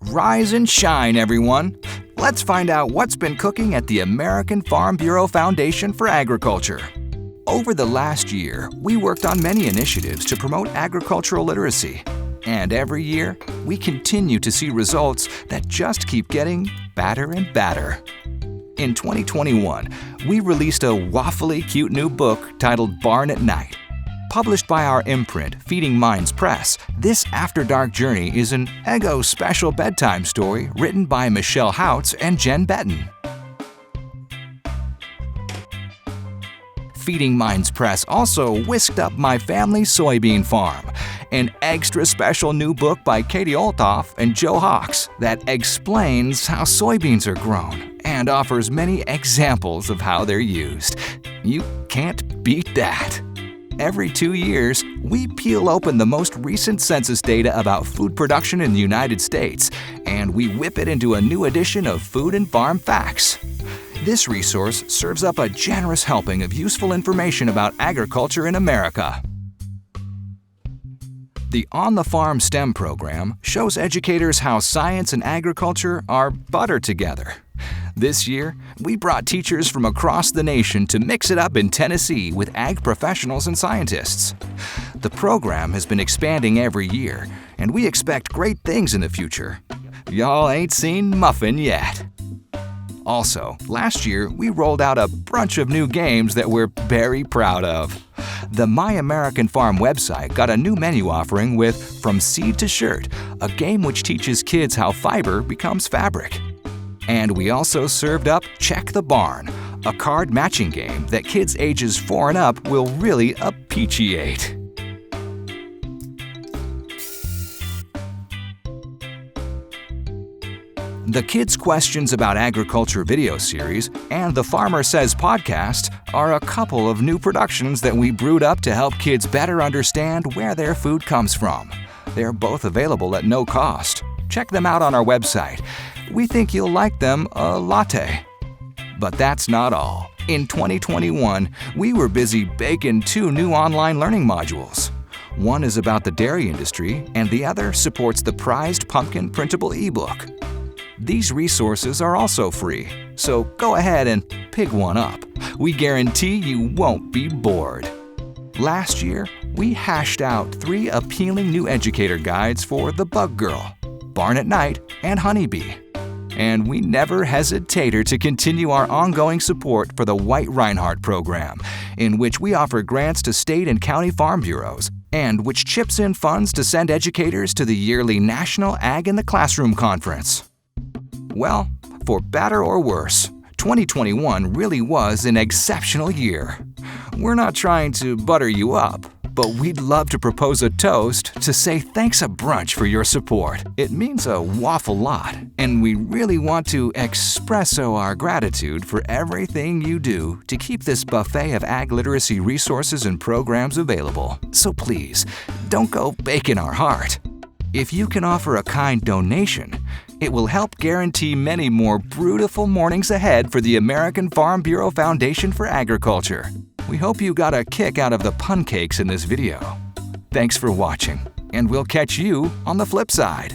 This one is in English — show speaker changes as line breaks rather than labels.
Rise and shine, everyone! Let's find out what's been cooking at the American Farm Bureau Foundation for Agriculture. Over the last year, we worked on many initiatives to promote agricultural literacy. And every year, we continue to see results that just keep getting better and better. In 2021, we released a waffly cute new book titled Barn at Night. Published by our imprint, Feeding Minds Press, this After Dark journey is an Eggo special bedtime story written by Michelle Houts and Jen Betten. Feeding Minds Press also whisked up My Family's Soybean Farm, an extra special new book by Katie Olthoff and Joe Hawks that explains how soybeans are grown and offers many examples of how they're used. You can't beat that. Every 2 years, we peel open the most recent census data about food production in the United States, and we whip it into a new edition of Food and Farm Facts. This resource serves up a generous helping of useful information about agriculture in America. The On the Farm STEM program shows educators how science and agriculture are buttered together. This year, we brought teachers from across the nation to mix it up in Tennessee with ag professionals and scientists. The program has been expanding every year, and we expect great things in the future. Y'all ain't seen muffin yet. Also, last year, we rolled out a bunch of new games that we're very proud of. The My American Farm website got a new menu offering with From Seed to Shirt, a game which teaches kids how fiber becomes fabric. And we also served up Check the Barn, a card matching game that kids ages 4 and up will really appreciate. The Kids Questions About Agriculture video series and the Farmer Says podcast are a couple of new productions that we brewed up to help kids better understand where their food comes from. They're both available at no cost. Check them out on our website. We think you'll like them a latte. But that's not all. In 2021, we were busy baking 2 new online learning modules. One is about the dairy industry, and the other supports the prized pumpkin printable ebook. These resources are also free, so go ahead and pick one up. We guarantee you won't be bored. Last year, we hashed out 3 appealing new educator guides for the Bug Girl, Barn at Night, and Honeybee. And we never hesitate to continue our ongoing support for the White Reinhardt program, in which we offer grants to state and county farm bureaus, and which chips in funds to send educators to the yearly National Ag in the Classroom Conference. Well, for better or worse, 2021 really was an exceptional year. We're not trying to butter you up, but we'd love to propose a toast to say thanks a brunch for your support. It means a waffle lot, and we really want to espresso our gratitude for everything you do to keep this buffet of ag literacy resources and programs available. So please, don't go breaking our heart. If you can offer a kind donation, it will help guarantee many more beautiful mornings ahead for the American Farm Bureau Foundation for Agriculture. We hope you got a kick out of the pun cakes in this video. Thanks for watching, and we'll catch you on the flip side.